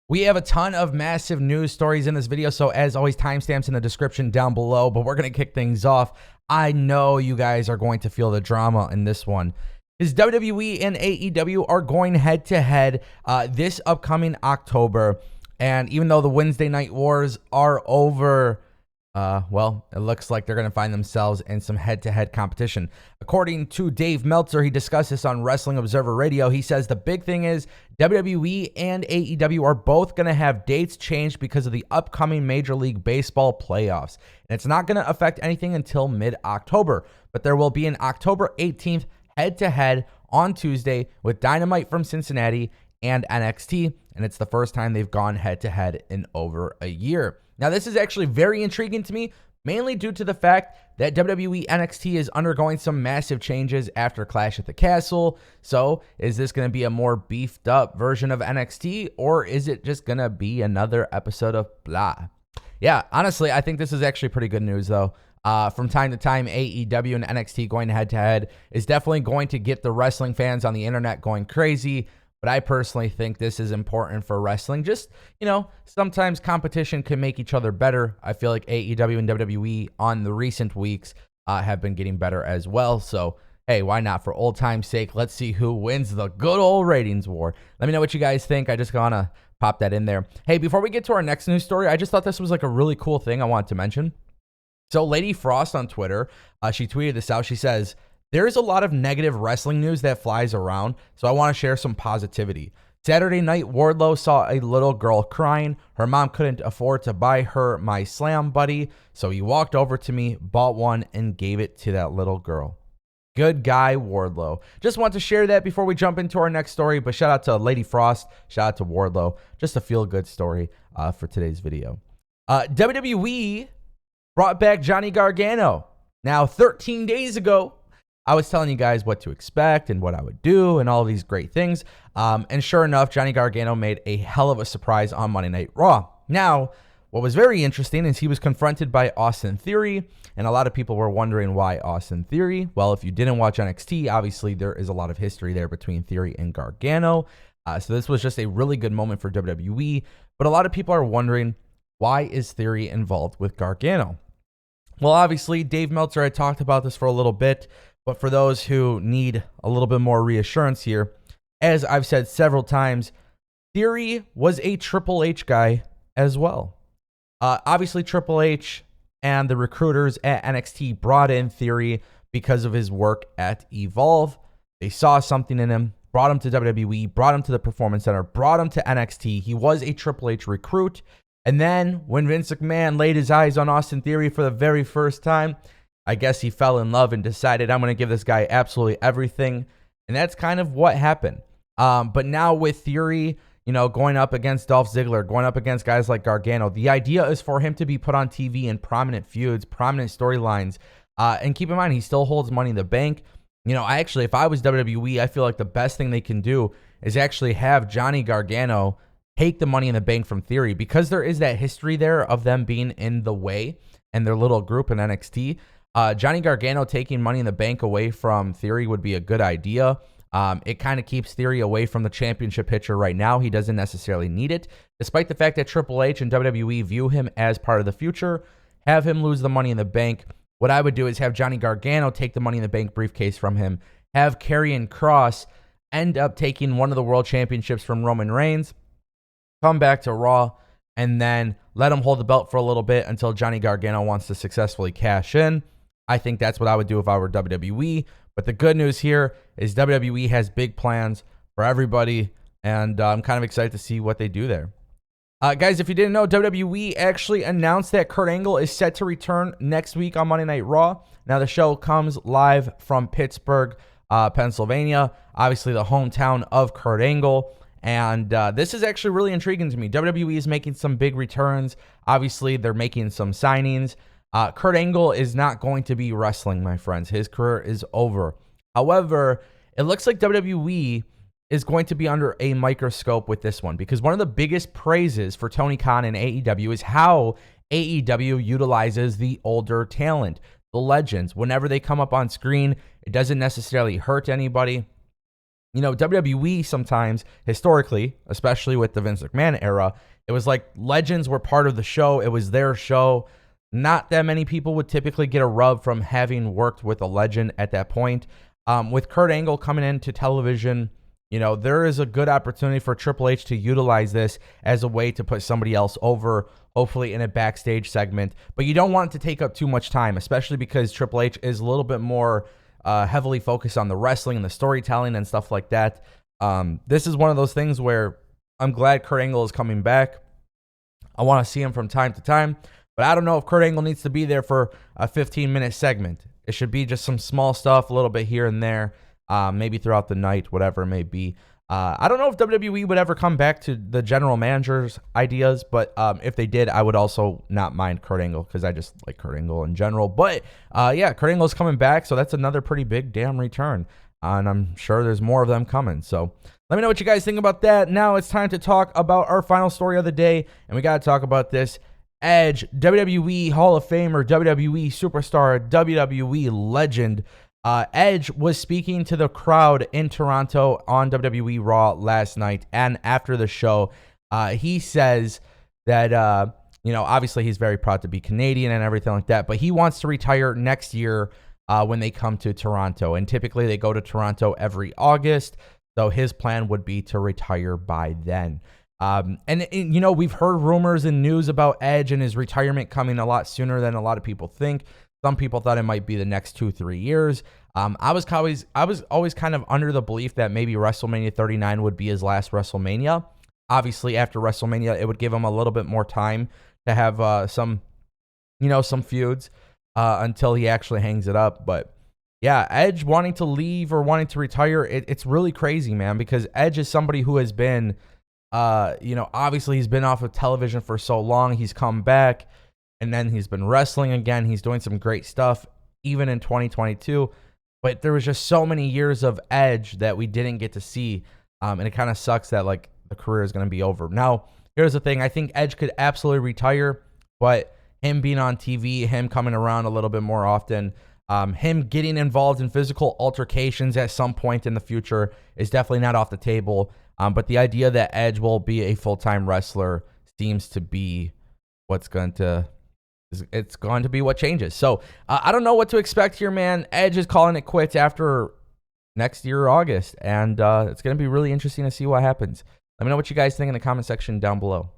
We have a ton of massive news stories in this video, so as always, timestamps in the description down below, but we're going to kick things off. I know you guys are going to feel the drama in this one. Is WWE and AEW are going head-to-head this upcoming October, and even though the Wednesday Night Wars are over, well, it looks like they're going to find themselves in some head-to-head competition. According to Dave Meltzer, he discussed this on Wrestling Observer Radio. He says the big thing is WWE and AEW are both going to have dates changed because of the upcoming Major League Baseball playoffs. And it's not going to affect anything until mid-October, but there will be an October 18th head-to-head on Tuesday with Dynamite from Cincinnati and NXT, and it's the first time they've gone head-to-head in over a year. Now, this is actually very intriguing to me, mainly due to the fact that WWE NXT is undergoing some massive changes after Clash at the Castle. So, is this going to be a more beefed up version of NXT, or is it just going to be another episode of blah? Yeah, honestly, I think this is actually pretty good news, though. From time to time, AEW and NXT going head-to-head is definitely going to get the wrestling fans on the internet going crazy. But I personally think this is important for wrestling. Just, sometimes competition can make each other better. I feel like AEW and WWE on the recent weeks have been getting better as well. So, hey, why not? For old time's sake, let's see who wins the good old ratings war. Let me know what you guys think. I just want to pop that in there. Hey, before we get to our next news story, I just thought this was like a really cool thing I wanted to mention. So Lady Frost on Twitter, she tweeted this out. She says, "There's a lot of negative wrestling news that flies around, so I want to share some positivity. Saturday night, Wardlow saw a little girl crying. Her mom couldn't afford to buy her my Slam Buddy, so he walked over to me, bought one, and gave it to that little girl." Good guy, Wardlow. Just want to share that before we jump into our next story, but shout out to Lady Frost, shout out to Wardlow. Just a feel-good story for today's video. WWE brought back Johnny Gargano. Now, 13 days ago, I was telling you guys what to expect and what I would do and all these great things. And sure enough, Johnny Gargano made a hell of a surprise on Monday Night Raw. Now, what was very interesting is he was confronted by Austin Theory, and a lot of people were wondering why Austin Theory. Well, if you didn't watch NXT, obviously there is a lot of history there between Theory and Gargano. So this was just a really good moment for WWE. But a lot of people are wondering, why is Theory involved with Gargano? Well, obviously, Dave Meltzer had talked about this for a little bit. But for those who need a little bit more reassurance here, as I've said several times, Theory was a Triple H guy as well. Obviously, Triple H and the recruiters at NXT brought in Theory because of his work at Evolve. They saw something in him, brought him to WWE, brought him to the Performance Center, brought him to NXT. He was a Triple H recruit. And then when Vince McMahon laid his eyes on Austin Theory for the very first time, I guess he fell in love and decided, I'm going to give this guy absolutely everything. And that's kind of what happened. But now with Theory, going up against Dolph Ziggler, going up against guys like Gargano, the idea is for him to be put on TV in prominent feuds, prominent storylines. And keep in mind, he still holds Money in the Bank. If I was WWE, I feel like the best thing they can do is actually have Johnny Gargano take the Money in the Bank from Theory, because there is that history there of them being in the way and their little group in NXT. Johnny Gargano taking Money in the Bank away from Theory would be a good idea. It kind of keeps Theory away from the championship picture right now. He doesn't necessarily need it, despite the fact that Triple H and WWE view him as part of the future. Have him lose the Money in the Bank. What I would do is have Johnny Gargano take the Money in the Bank briefcase from him. Have Karrion Kross end up taking one of the world championships from Roman Reigns. Come back to Raw, and then let him hold the belt for a little bit until Johnny Gargano wants to successfully cash in. I think that's what I would do if I were WWE. But the good news here is WWE has big plans for everybody, and I'm kind of excited to see what they do there. Guys, if you didn't know, WWE actually announced that Kurt Angle is set to return next week on Monday Night Raw. Now, the show comes live from Pittsburgh, Pennsylvania, obviously the hometown of Kurt Angle. And this is actually really intriguing to me. WWE is making some big returns. Obviously, they're making some signings. Kurt Angle is not going to be wrestling, my friends. His career is over. However, it looks like WWE is going to be under a microscope with this one, because one of the biggest praises for Tony Khan and AEW is how AEW utilizes the older talent, the legends. Whenever they come up on screen, it doesn't necessarily hurt anybody. WWE sometimes, historically, especially with the Vince McMahon era, it was like legends were part of the show. It was their show. Not that many people would typically get a rub from having worked with a legend at that point. With Kurt Angle coming into television, there is a good opportunity for Triple H to utilize this as a way to put somebody else over, hopefully in a backstage segment. But you don't want it to take up too much time, especially because Triple H is a little bit more heavily focused on the wrestling and the storytelling and stuff like that. This is one of those things where I'm glad Kurt Angle is coming back. I want to see him from time to time, but I don't know if Kurt Angle needs to be there for a 15-minute segment. It should be just some small stuff, a little bit here and there, maybe throughout the night, whatever it may be. I don't know if WWE would ever come back to the general manager's ideas, but if they did, I would also not mind Kurt Angle because I just like Kurt Angle in general. But yeah, Kurt Angle's coming back, so that's another pretty big damn return. And I'm sure there's more of them coming. So let me know what you guys think about that. Now it's time to talk about our final story of the day, and we got to talk about this. Edge, WWE Hall of Famer, WWE Superstar, WWE Legend. Edge was speaking to the crowd in Toronto on WWE Raw last night, and after the show, he says that, obviously he's very proud to be Canadian and everything like that, but he wants to retire next year when they come to Toronto, and typically they go to Toronto every August, so his plan would be to retire by then. We've heard rumors and news about Edge and his retirement coming a lot sooner than a lot of people think. Some people thought it might be the next 2-3 years. I was always kind of under the belief that maybe WrestleMania 39 would be his last WrestleMania. Obviously, after WrestleMania, it would give him a little bit more time to have some feuds until he actually hangs it up. But yeah, Edge wanting to leave or wanting to retire, it's really crazy, man, because Edge is somebody who has been, obviously he's been off of television for so long. He's come back, and then he's been wrestling again. He's doing some great stuff, even in 2022. But there was just so many years of Edge that we didn't get to see, and it kind of sucks that like the career is going to be over. Now, here's the thing. I think Edge could absolutely retire, but him being on TV, him coming around a little bit more often, him getting involved in physical altercations at some point in the future is definitely not off the table. But the idea that Edge will be a full-time wrestler seems to be it's going to be what changes. So I don't know what to expect here, man. Edge is calling it quits after next year, August, and it's going to be really interesting to see what happens. Let me know what you guys think in the comment section down below.